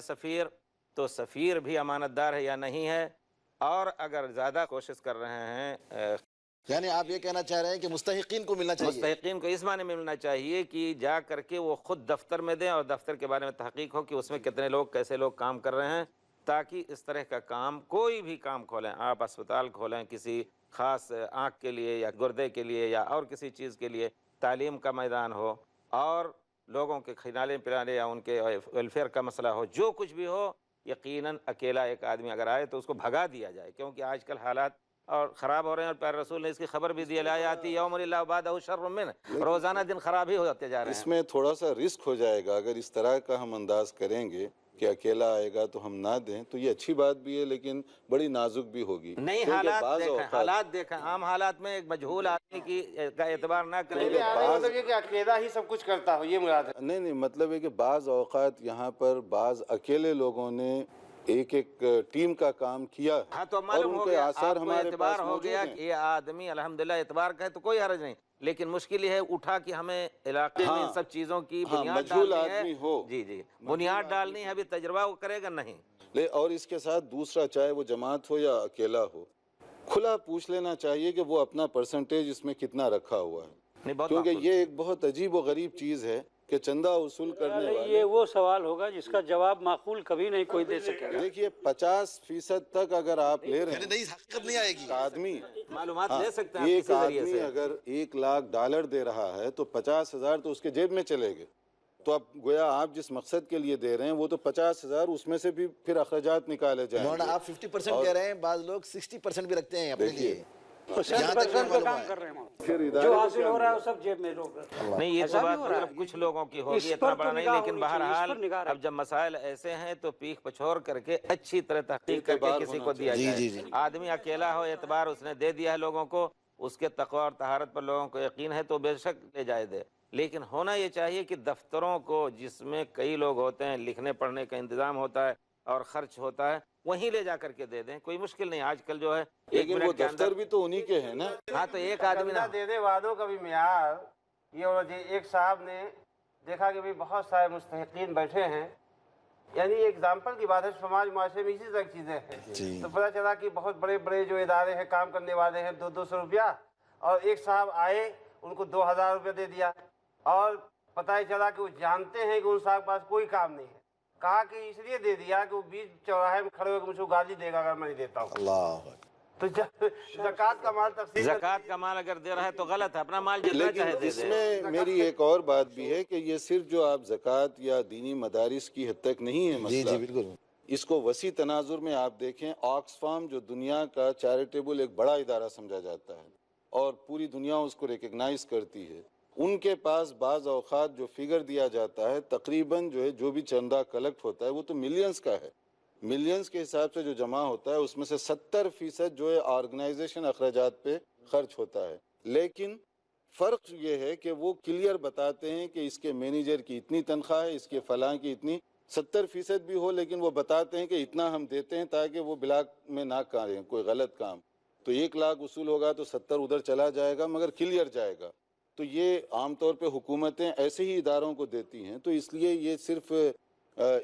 سفیر تو سفیر بھی امانت دار ہے یا نہیں ہے، اور اگر زیادہ کوشش کر رہے ہیں، یعنی آپ یہ کہنا چاہ رہے ہیں کہ مستحقین کو ملنا چاہیے؟ مستحقین کو اس معنی میں ملنا چاہیے کہ جا کر کے وہ خود دفتر میں دیں اور دفتر کے بارے میں تحقیق ہو کہ اس میں کتنے لوگ کیسے لوگ کام کر رہے ہیں، تاکہ اس طرح کا کام، کوئی بھی کام کھولیں، آپ اسپتال کھولیں کسی خاص آنکھ کے لیے یا گردے کے لیے یا اور کسی چیز کے لیے، تعلیم کا میدان ہو اور لوگوں کے کھلانے پلانے یا ان کے ویلفیئر کا مسئلہ ہو، جو کچھ بھی ہو، یقیناً اکیلا ایک آدمی اگر آئے تو اس کو بھگا دیا جائے، کیونکہ آج کل حالات اور خراب ہو رہے ہیں، اور پیارے رسول نے اس کی خبر بھی دی، لا یاتی یوم اللہ بعدہ شر منہ، روزانہ دن خراب ہی ہوتے جا رہے ہیں۔ اس میں تھوڑا سا رسک ہو جائے گا اگر اس طرح کا ہم انداز کریں گے کہ اکیلا آئے گا تو ہم نہ دیں، تو یہ اچھی بات بھی ہے لیکن بڑی نازک بھی ہوگی۔ نہیں، حالات دیکھیں، عام حالات میں ایک مجہول آدمی کی کا اعتبار نہ کریں گے۔ مطلب یہ کہ اکیلا ہی سب کچھ کرتا ہو، یہ مراد ہے؟ نہیں، مطلب ہے کہ بعض اوقات یہاں پر بعض اکیلے لگوں نے ایک ٹیم کا کام کیا ہے، ہاں تو اور معلوم ان ہو کے گیا، آثار آپ کو ہمارے اعتبار پاس ہو موجود گیا ہیں۔ کہ یہ آدمی الحمدللہ اعتبار کا ہے تو کوئی حرج نہیں، لیکن مشکل یہ ہے اٹھا کہ ہمیں علاقے میں ان سب چیزوں کی بنیاد مجہول ڈالنی ہے۔ آدمی ہو، جی بنیاد ڈالنی ہے، ابھی تجربہ وہ کرے گا نہیں۔ اور اس کے ساتھ دوسرا، چاہے وہ جماعت ہو یا اکیلا ہو، کھلا پوچھ لینا چاہیے کہ وہ اپنا پرسنٹیج اس میں کتنا رکھا ہوا ہے، کیونکہ یہ ایک بہت عجیب و غریب چیز ہے کہ چندہ وصول کرنے والے، یہ وہ سوال ہوگا جس کا جواب معقول کبھی نہیں کوئی دے سکے گا۔ دیکھیے 50% تک اگر آپ لے رہے ہیں، نئی حقیقت نہیں آئے گی۔ آدمی معلومات لے سکتے ہیں ایک کسی ذریعے آدمی سے۔ اگر $1,00,000 دے رہا ہے تو 50,000 تو اس کے جیب میں چلے گئے، تو اب گویا آپ جس مقصد کے لیے دے رہے ہیں وہ تو 50,000، اس میں سے بھی پھر اخراجات نکالے جائیں گے۔ آپ 50% کہہ رہے ہیں، بعض لوگ 60% بھی رکھتے ہیں اپنے لیے، جہاں تک کام کر رہے ہیں، جو حاصل ہو رہا ہے وہ سب جیب میں لوگ۔ نہیں، یہ تو بات مطلب کچھ لوگوں کی ہوگی، اتنا بڑا نہیں، لیکن بہرحال اب جب مسائل ایسے ہیں تو پیک پچھور کر کے اچھی طرح تحقیق کر کے کسی کو دیا جائے۔ آدمی اکیلا ہو، اعتبار اس نے دے دیا ہے لوگوں کو، اس کے تقوی اور طہارت پر لوگوں کو یقین ہے تو بے شک لے جائے دے، لیکن ہونا یہ چاہیے کہ دفتروں کو جس میں کئی لوگ ہوتے ہیں، لکھنے پڑھنے کا انتظام ہوتا ہے اور خرچ ہوتا ہے، وہیں لے جا کر کے دے دیں، کوئی مشکل نہیں۔ آج کل جو ہے لیکن وہ دفتر بھی تو انہی کے ہیں نا۔ ہاں تو ایک آدمی نہ دے دے وعدوں کا بھی معیار یہ ہونا چاہیے۔ ایک صاحب نے دیکھا کہ بھی بہت سارے مستحقین بیٹھے ہیں، یعنی ایگزامپل کی بات ہے، سماج معاشرے میں اسی طرح کی چیزیں ہیں، تو پتہ چلا کہ بہت بڑے بڑے جو ادارے ہیں، کام کرنے والے ہیں، 200 روپیہ، اور ایک صاحب آئے ان کو 2,000 روپیہ دے دیا، اور پتہ چلا کہ وہ جانتے ہیں کہ ان صاحب کے پاس کوئی کام نہیں ہے، کہا کہ اس لیے دے دیا کہ وہ بیچ چوراہے میں کھڑے ہو کے مجھ کو گالی دے گا اگر میں نہیں دیتا ہوں۔ اللہ، تو زکوٰۃ کا مال تقسیم، زکوٰۃ کا مال اگر دے رہا ہے تو غلط ہے، اپنا مال جتنا چاہے لیکن دے اس دے۔ میں میری ایک اور بات بھی ہے کہ یہ صرف جو آپ زکوٰۃ یا دینی مدارس کی حد تک نہیں ہے مسئلہ، بالکل، اس کو وسیع تناظر میں آپ دیکھیں، آکسفام جو دنیا کا چیریٹیبل ایک بڑا ادارہ سمجھا جاتا ہے اور پوری دنیا اس کو ریکگنائز کرتی ہے، ان کے پاس بعض اوقات جو فگر دیا جاتا ہے تقریباً جو ہے، جو بھی چندہ کلیکٹ ہوتا ہے وہ تو ملینز کا ہے، ملینز کے حساب سے جو جمع ہوتا ہے اس میں سے 70% جو ہے آرگنائزیشن اخراجات پہ خرچ ہوتا ہے، لیکن فرق یہ ہے کہ وہ کلیئر بتاتے ہیں کہ اس کے مینیجر کی اتنی تنخواہ ہے، اس کے فلاں کی اتنی، 70% بھی ہو لیکن وہ بتاتے ہیں کہ اتنا ہم دیتے ہیں تاکہ وہ بلاک میں نہ کریں کوئی غلط کام، تو 1,00,000 وصول ہوگا تو 70 ادھر چلا جائے گا مگر کلیئر جائے گا، تو یہ عام طور پہ حکومتیں ایسے ہی اداروں کو دیتی ہیں، تو اس لیے یہ صرف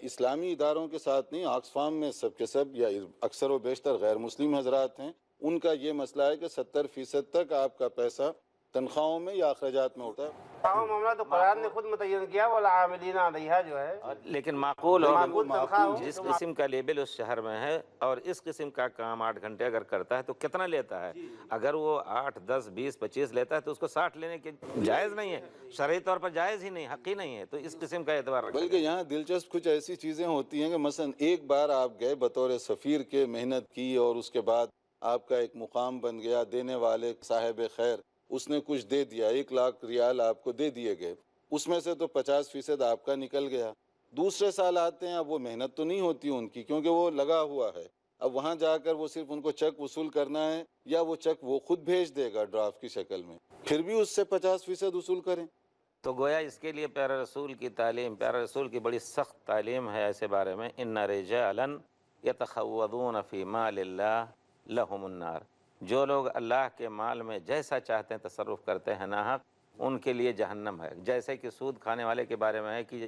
اسلامی اداروں کے ساتھ نہیں، آکسفام میں سب کے سب یا اکثر و بیشتر غیر مسلم حضرات ہیں، ان کا یہ مسئلہ ہے کہ 70% تک آپ کا پیسہ تنخواہوں میں یا اخراجات میں ہوتا ہے۔ معاملہ تو قرآن نے خود متعین کیا، والعاملین علیہا جو ہے، لیکن معقول ہو، تنخواہ ہو، جس قسم کا لیبل اس شہر میں ہے اور اس قسم کا کام 8 گھنٹے اگر کرتا ہے تو کتنا لیتا ہے؟ اگر وہ 8 10 20 25 لیتا ہے تو اس کو 60 لینے کی جائز نہیں ہے، شرعی طور پر جائز ہی نہیں، حقی نہیں ہے، تو اس قسم کا اعتبار رکھا بلکہ یہاں دلچسپ کچھ ایسی چیزیں ہوتی ہیں کہ مثلا ایک بار آپ گئے بطور سفیر کے، محنت کی اور اس کے بعد آپ کا ایک مقام بن گیا، دینے والے صاحب خیر اس نے کچھ دے دیا، 1,00,000 ریال آپ کو دے دیے گئے، اس میں سے تو 50% آپ کا نکل گیا، دوسرے سال آتے ہیں، اب وہ محنت تو نہیں ہوتی ان کی کیونکہ وہ لگا ہوا ہے، اب وہاں جا کر وہ صرف ان کو چیک وصول کرنا ہے یا وہ چیک وہ خود بھیج دے گا ڈرافٹ کی شکل میں، پھر بھی اس سے 50% وصول کریں۔ تو گویا اس کے لیے پیارے رسول کی تعلیم، پیارے رسول کی بڑی سخت تعلیم ہے ایسے بارے میں، ان رجالا یتخوضون فی مال اللہ لہم النار، جو لوگ اللہ کے مال میں جیسا چاہتے ہیں تصرف کرتے ہیں ناحق، ان کے لیے جہنم ہے، جیسے کہ سود کھانے والے کے بارے میں ہے کہ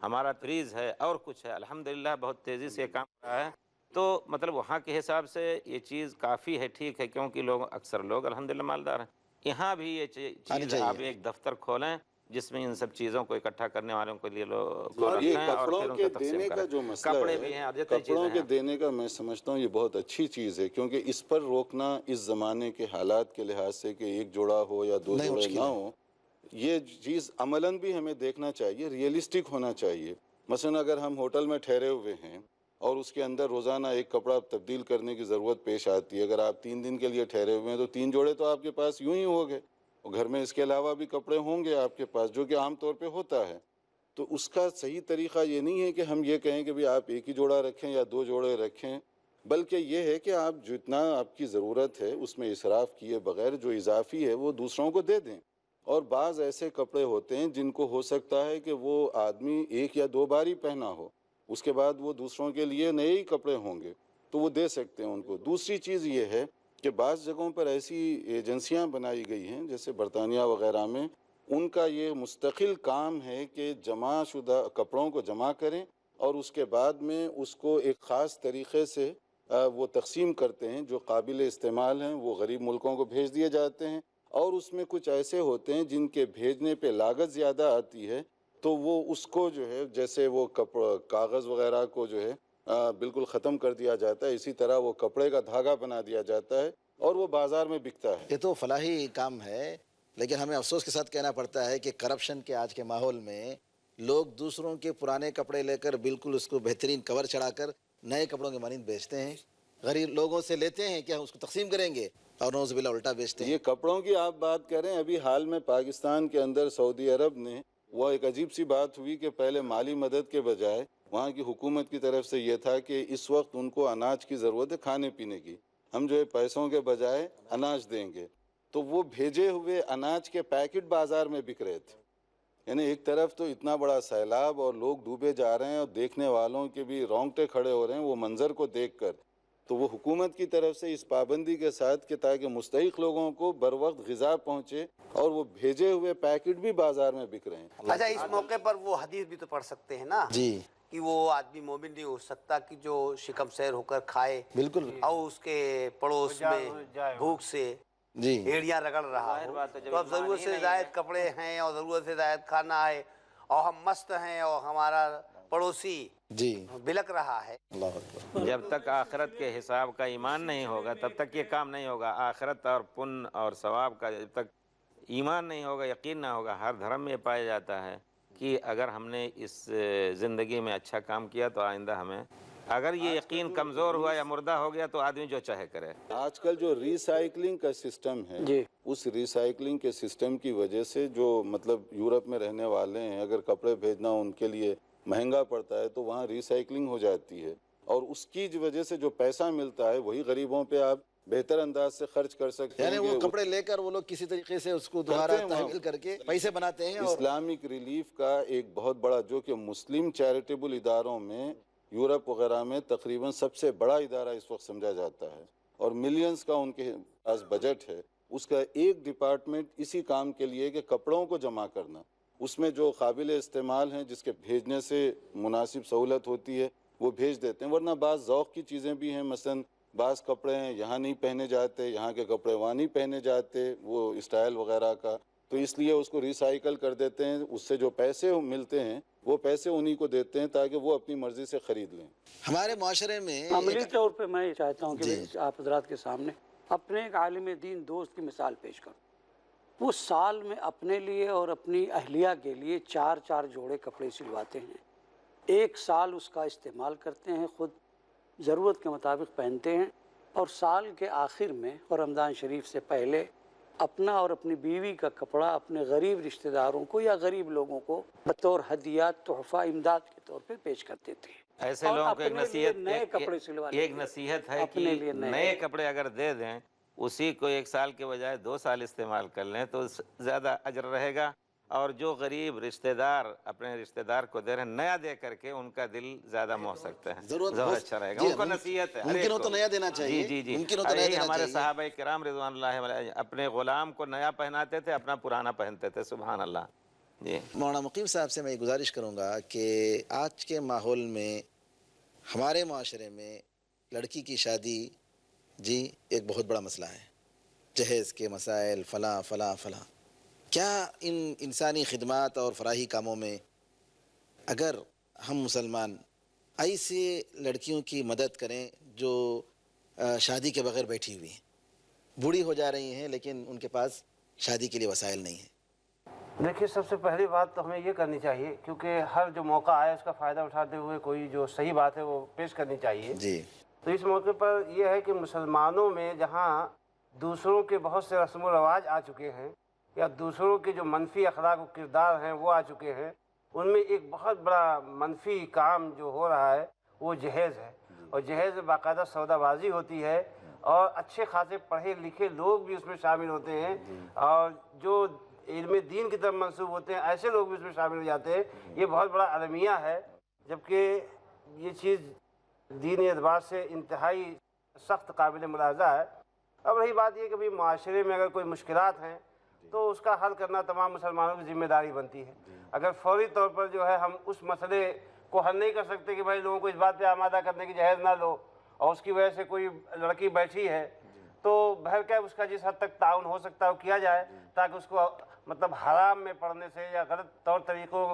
ہمارا فریز ہے اور کچھ ہے، الحمدللہ بہت تیزی سے کام کر رہا ہے. تو مطلب وہاں کے حساب سے یہ چیز کافی ہے، ٹھیک ہے، کیونکہ اکثر لوگ الحمدللہ مالدار ہیں. یہاں بھی یہ آنی چیز آپ چاہیے. ایک دفتر کھولیں جس میں ان سب چیزوں کو اکٹھا کرنے والوں کے لیے کو اور یہ رکھیں اور کپڑوں پھر ان کے کو تقسیم دینے کریں. کا جو مسئلہ کپڑے ہے، بھی ہیں اور جتنی کپڑوں چیزیں کے ہیں. دینے کا میں سمجھتا ہوں یہ بہت اچھی چیز ہے، کیونکہ اس پر روکنا اس زمانے کے حالات کے لحاظ سے کہ ایک جوڑا ہو یا دو نہیں، جوڑے مشکل نہ ہے. ہو، یہ چیز عملاً بھی ہمیں دیکھنا چاہیے، ریئلسٹک ہونا چاہیے. مثلا اگر ہم ہوٹل میں ٹھہرے ہوئے ہیں اور اس کے اندر روزانہ ایک کپڑا تبدیل کرنے کی ضرورت پیش آتی ہے، اگر آپ 3 دن کے لیے ٹھہرے ہوئے ہیں تو 3 جوڑے تو آپ کے پاس یوں ہی ہو گئے، اور گھر میں اس کے علاوہ بھی کپڑے ہوں گے آپ کے پاس، جو کہ عام طور پہ ہوتا ہے. تو اس کا صحیح طریقہ یہ نہیں ہے کہ ہم یہ کہیں کہ بھی آپ ایک ہی جوڑا رکھیں یا 2 جوڑے رکھیں، بلکہ یہ ہے کہ آپ جتنا آپ کی ضرورت ہے اس میں اسراف کیے بغیر جو اضافی ہے وہ دوسروں کو دے دیں. اور بعض ایسے کپڑے ہوتے ہیں جن کو ہو سکتا ہے کہ وہ آدمی 1 یا 2 بار ہی پہنا ہو، اس کے بعد وہ دوسروں کے لیے نئے ہی کپڑے ہوں گے، تو وہ دے سکتے ہیں ان کو. دوسری چیز یہ ہے کہ بعض جگہوں پر ایسی ایجنسیاں بنائی گئی ہیں جیسے برطانیہ وغیرہ میں، ان کا یہ مستقل کام ہے کہ جمع شدہ کپڑوں کو جمع کریں اور اس کے بعد میں اس کو ایک خاص طریقے سے وہ تقسیم کرتے ہیں، جو قابل استعمال ہیں وہ غریب ملکوں کو بھیج دیے جاتے ہیں. اور اس میں کچھ ایسے ہوتے ہیں جن کے بھیجنے پہ لاگت زیادہ آتی ہے، تو وہ اس کو جو ہے جیسے وہ کاغذ وغیرہ کو جو ہے بالکل ختم کر دیا جاتا ہے، اسی طرح وہ کپڑے کا دھاگا بنا دیا جاتا ہے اور وہ بازار میں بکتا ہے. یہ تو فلاحی کام ہے، لیکن ہمیں افسوس کے ساتھ کہنا پڑتا ہے کہ کرپشن کے آج کے ماحول میں لوگ دوسروں کے پرانے کپڑے لے کر بالکل اس کو بہترین کور چڑھا کر نئے کپڑوں کے مانند بیچتے ہیں. غریب لوگوں سے لیتے ہیں کہ ہم اس کو تقسیم کریں گے اور نوز باللہ الٹا بیچتے ہیں. یہ کپڑوں کی آپ بات کریں، ابھی حال میں پاکستان کے اندر سعودی عرب نے وہ ایک عجیب سی بات ہوئی کہ پہلے مالی مدد کے بجائے وہاں کی حکومت کی طرف سے یہ تھا کہ اس وقت ان کو اناج کی ضرورت ہے کھانے پینے کی، ہم جو ہے پیسوں کے بجائے اناج دیں گے. تو وہ بھیجے ہوئے اناج کے پیکٹ بازار میں بک رہے تھے. یعنی ایک طرف تو اتنا بڑا سیلاب اور لوگ ڈوبے جا رہے ہیں اور دیکھنے والوں کے بھی رونگٹے کھڑے ہو رہے ہیں وہ منظر کو دیکھ کر. تو وہ حکومت کی طرف سے اس پابندی کے ساتھ کہ تاکہ مستحق لوگوں کو بروقت غذا پہنچے، اور وہ بھیجے ہوئے پیکٹ بھی بازار میں بک رہے ہیں. اچھا، اس موقع پر وہ حدیث بھی تو پڑھ سکتے ہیں نا جی کہ وہ آدمی مومن نہیں ہو سکتا کہ جو شکم سیر ہو کر کھائے بالکل. اور اس کے پڑوس میں بھوک سے جی ایڑیاں رگڑ رہا ہو. تو اب ضرورت سے زائد کپڑے ہیں اور ضرورت سے زائد کھانا ہے اور ہم مست ہیں اور ہمارا پڑوسی جی بلک رہا ہے. اللہ اکبر. جب تک آخرت کے حساب کا ایمان نہیں ہوگا تب تک یہ کام نہیں ہوگا. آخرت اور پن اور ثواب کا جب تک ایمان نہیں ہوگا، یقین نہ ہوگا. ہر دھرم میں پایا جاتا ہے کہ اگر ہم نے اس زندگی میں اچھا کام کیا تو آئندہ ہمیں، اگر یہ یقین کمزور ہوا یا مردہ ہو گیا تو آدمی جو چاہے کرے. آج کل جو ری سائیکلنگ کا سسٹم ہے، اس ری سائیکلنگ کے سسٹم کی وجہ سے جو مطلب یورپ میں رہنے والے ہیں، اگر کپڑے بھیجنا ان کے لیے مہنگا پڑتا ہے تو وہاں ری سائیکلنگ ہو جاتی ہے، اور اس کی وجہ سے جو پیسہ ملتا ہے وہی غریبوں پہ آپ بہتر انداز سے خرچ کر سکتے ہیں. یعنی وہ کپڑے لے کر وہ لوگ کسی طریقے سے اس کو دوبارہ تحویل کر کے پیسے بناتے ہیں. اور اسلامک ریلیف کا ایک بہت بڑا، جو کہ مسلم چیریٹیبل اداروں میں یورپ وغیرہ میں تقریباً سب سے بڑا ادارہ اس وقت سمجھا جاتا ہے، اور ملینز کا ان کے پاس بجٹ ہے. اس کا ایک ڈپارٹمنٹ اسی کام کے لیے کہ کپڑوں کو جمع کرنا، اس میں جو قابل استعمال ہیں جس کے بھیجنے سے مناسب سہولت ہوتی ہے وہ بھیج دیتے ہیں. ورنہ بعض ذوق کی چیزیں بھی ہیں، مثلا بعض کپڑے ہیں یہاں نہیں پہنے جاتے، یہاں کے کپڑے وہاں نہیں پہنے جاتے، وہ اسٹائل وغیرہ کا، تو اس لیے اس کو ریسائیکل کر دیتے ہیں. اس سے جو پیسے ملتے ہیں وہ پیسے انہی کو دیتے ہیں تاکہ وہ اپنی مرضی سے خرید لیں. ہمارے معاشرے میں عملی طور پہ میں یہ چاہتا ہوں کہ آپ حضرات کے سامنے اپنے ایک عالم دین دوست کی مثال پیش کروں. وہ سال میں اپنے لیے اور اپنی اہلیہ کے لیے 4 جوڑے کپڑے سلواتے ہیں. 1 سال اس کا استعمال کرتے ہیں، خود ضرورت کے مطابق پہنتے ہیں، اور سال کے آخر میں اور رمضان شریف سے پہلے اپنا اور اپنی بیوی کا کپڑا اپنے غریب رشتہ داروں کو یا غریب لوگوں کو بطور ہدیات، تحفہ، امداد کے طور پہ پیش کر دیتے ہیں. ایسے لوگوں کو ایک نصیحت ہے کہ نئے کپڑے اگر دے دیں، اسی کو 1 سال کے بجائے 2 سال استعمال کر لیں تو زیادہ اجر رہے گا. اور جو غریب رشتہ دار اپنے رشتہ دار کو دے رہے ہیں، نیا دے کر کے ان کا دل زیادہ موہ سکتے ہیں، زیادہ اچھا رہے گا. ان کو نصیحت ہے ممکن ہو تو نیا دینا چاہیے. جی ممکن ہو تو نیا دینا ہمارے چاہیے. صحابہ کرام رضوان اللہ علیہ اپنے غلام کو نیا پہناتے تھے، اپنا پرانا پہنتے تھے. سبحان اللہ. جی مولانا مقیم صاحب سے میں گزارش کروں گا کہ آج کے ماحول میں ہمارے معاشرے میں لڑکی کی شادی جی ایک بہت بڑا مسئلہ ہے، جہیز کے مسائل فلاں فلاں فلاں. کیا ان انسانی خدمات اور فراہی کاموں میں اگر ہم مسلمان ایسے لڑکیوں کی مدد کریں جو شادی کے بغیر بیٹھی ہوئی ہیں، بوڑھی ہو جا رہی ہیں لیکن ان کے پاس شادی کے لیے وسائل نہیں ہیں؟ دیکھیے، سب سے پہلی بات تو ہمیں یہ کرنی چاہیے، کیونکہ ہر جو موقع آئے اس کا فائدہ اٹھاتے ہوئے کوئی جو صحیح بات ہے وہ پیش کرنی چاہیے. جی تو اس موقع پر یہ ہے کہ مسلمانوں میں جہاں دوسروں کے بہت سے رسم و رواج آ چکے ہیں یا دوسروں کے جو منفی اخلاق و کردار ہیں وہ آ چکے ہیں، ان میں ایک بہت بڑا منفی کام جو ہو رہا ہے وہ جہیز ہے. اور جہیز میں باقاعدہ سودا بازی ہوتی ہے اور اچھے خاصے پڑھے لکھے لوگ بھی اس میں شامل ہوتے ہیں، اور جو علم دین کی طرف منسوب ہوتے ہیں ایسے لوگ بھی اس میں شامل ہو جاتے ہیں. یہ بہت بڑا المیہ ہے، جبکہ یہ چیز دینی اعتبار سے انتہائی سخت قابل ملاحظہ ہے. اب رہی بات یہ کہ بھئی معاشرے میں اگر کوئی مشکلات ہیں تو اس کا حل کرنا تمام مسلمانوں کی ذمہ داری بنتی ہے. اگر فوری طور پر جو ہے ہم اس مسئلے کو حل نہیں کر سکتے کہ بھائی لوگوں کو اس بات پہ آمادہ کرنے کی جہیز نہ لو، اور اس کی وجہ سے کوئی لڑکی بیٹھی ہے تو بہرکیف اس کا جس حد تک تعاون ہو سکتا ہے وہ کیا جائے، تاکہ اس کو مطلب حرام میں پڑنے سے یا غلط طور طریقوں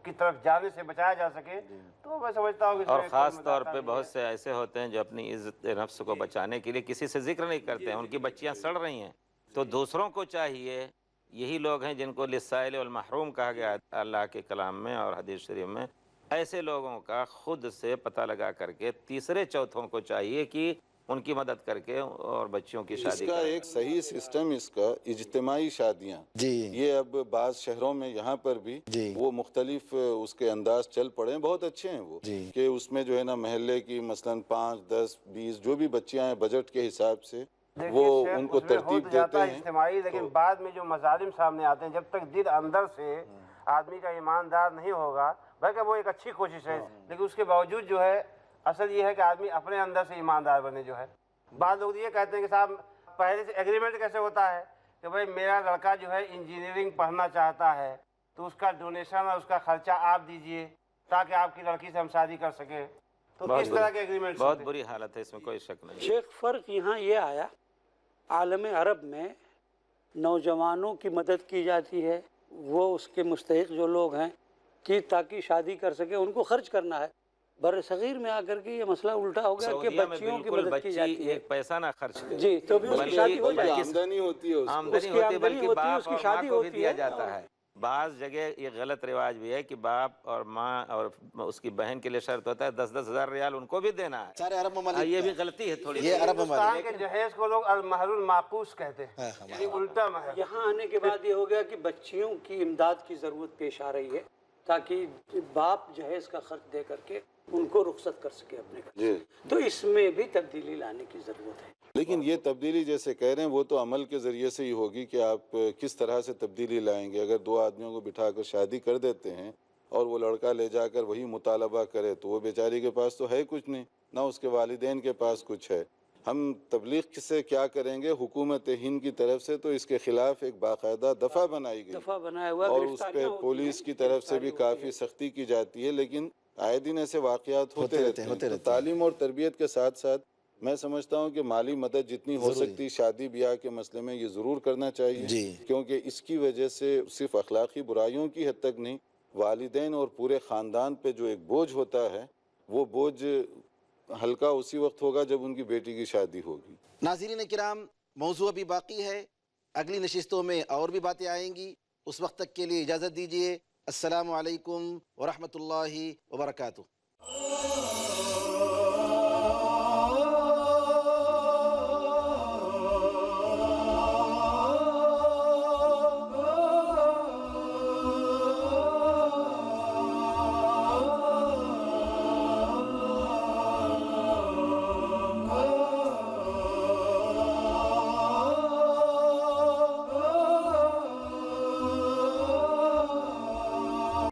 کی طرف جانے سے بچایا جا سکے. تو میں سمجھتا ہوں کہ اور خاص طور پہ بہت سے ایسے ہوتے ہیں جو اپنی عزت نفس کو بچانے کے لیے کسی سے ذکر نہیں کرتے ہیں، ان کی بچیاں سڑ رہی ہیں تو دوسروں کو چاہیے، یہی لوگ ہیں جن کو للسائل والمحروم کہا گیا ہے اللہ کے کلام میں اور حدیث شریف میں، ایسے لوگوں کا خود سے پتہ لگا کر کے تیسرے چوتھوں کو چاہیے کہ ان کی مدد کر کے اور بچیوں کی اس شادی کا کریں. ایک صحیح سسٹم اس کا اجتماعی شادیاں، جی یہ اب بعض شہروں میں یہاں پر بھی جی وہ مختلف اس کے انداز چل پڑے ہیں، بہت اچھے ہیں وہ، جی کہ اس میں جو ہے نا محلے کی مثلاً 5 10 20 جو بھی بچیاں ہیں بجٹ کے حساب سے وہ ان کو ترتیب دیتے ہیں. اجتماعی، لیکن بعد میں جو مظالم سامنے آتے ہیں جب تک دل اندر سے آدمی کا ایماندار نہیں ہوگا، بلکہ وہ ایک اچھی کوشش ہے لیکن اس کے باوجود جو ہے اصل یہ ہے کہ آدمی اپنے اندر سے ایماندار بنے. جو ہے بعض لوگ یہ کہتے ہیں کہ صاحب پہلے سے ایگریمنٹ کیسے ہوتا ہے کہ بھائی میرا لڑکا جو ہے انجینئرنگ پڑھنا چاہتا ہے تو اس کا ڈونیشن اور اس کا خرچہ آپ دیجئے تاکہ آپ کی لڑکی سے ہم شادی کر سکیں. تو کس طرح کے ایگریمنٹ؟ بہت بری حالت ہے، اس میں کوئی شک نہیں. شیخ، فرق یہاں یہ آیا، عالم عرب میں نوجوانوں کی مدد کی جاتی ہے، وہ اس کے مستحق جو لوگ ہیں کہ تاکہ شادی کر سکے ان کو خرچ کرنا ہے. بر صغیر میں آ کر کے یہ مسئلہ الٹا ہو گیا کہ سعودیہ میں بچیوں کی بالکل مدد کی جاتی بچی ہے. ایک پیسہ نہ خرچ کرے، جی، تو بھی اس کی شادی ہو بلکہ جائے گی. آمدنی ہوتی ہے اس کو. آمدنی کی ہوتی ہے، آمدنی بلکہ ہوتی ہے، باپ اس کی اور ماں شادی کو بھی ہوتی دیا ہے. جاتا ہے. بعض جگہ یہ غلط رواج بھی ہے کہ باپ اور ماں اور اس کی بہن کے لیے شرط ہوتا ہے 10-10 ہزار ریال ان کو بھی دینا ہے. سارے عرب ممالک یہ بھی غلطی ہے تھوڑی. یہ عرب ہندوستان ممالک کے جہیز کو لوگ المہر المعقوس کہتے ہیں، یعنی الٹا مہر. یہاں آنے کے بعد یہ ہو گیا کہ بچیوں کی امداد کی ضرورت پیش آ رہی ہے تاکہ باپ جہیز کا خرچ دے کر کے ان کو رخصت کر سکے اپنے گھر. جی، تو اس میں بھی تبدیلی لانے کی ضرورت ہے. لیکن یہ تبدیلی جیسے کہہ رہے ہیں وہ تو عمل کے ذریعے سے ہی ہوگی کہ آپ کس طرح سے تبدیلی لائیں گے. اگر 2 آدمیوں کو بٹھا کر شادی کر دیتے ہیں اور وہ لڑکا لے جا کر وہی مطالبہ کرے تو وہ بیچاری کے پاس تو ہے کچھ نہیں، نہ اس کے والدین کے پاس کچھ ہے. ہم تبلیغ سے کیا کریں گے؟ حکومت ہند کی طرف سے تو اس کے خلاف ایک باقاعدہ دفعہ بنائی گئی دفعہ بنایا ہوا، اور اس پہ پولیس کی طرف سے بھی کافی سختی کی جاتی ہے، لیکن آئے دن ایسے واقعات ہوتے رہتے ہیں. تو تعلیم اور تربیت کے ساتھ ساتھ میں سمجھتا ہوں کہ مالی مدد جتنی ہو سکتی شادی بیاہ کے مسئلے میں یہ ضرور کرنا چاہیے، کیونکہ اس کی وجہ سے صرف اخلاقی برائیوں کی حد تک نہیں، والدین اور پورے خاندان پہ جو ایک بوجھ ہوتا ہے وہ بوجھ ہلکا اسی وقت ہوگا جب ان کی بیٹی کی شادی ہوگی. ناظرین کرام، موضوع ابھی باقی ہے، اگلی نشستوں میں اور بھی باتیں آئیں گی. اس وقت تک کے لیے اجازت دیجیے. السلام علیکم ورحمۃ اللہ وبرکاتہ.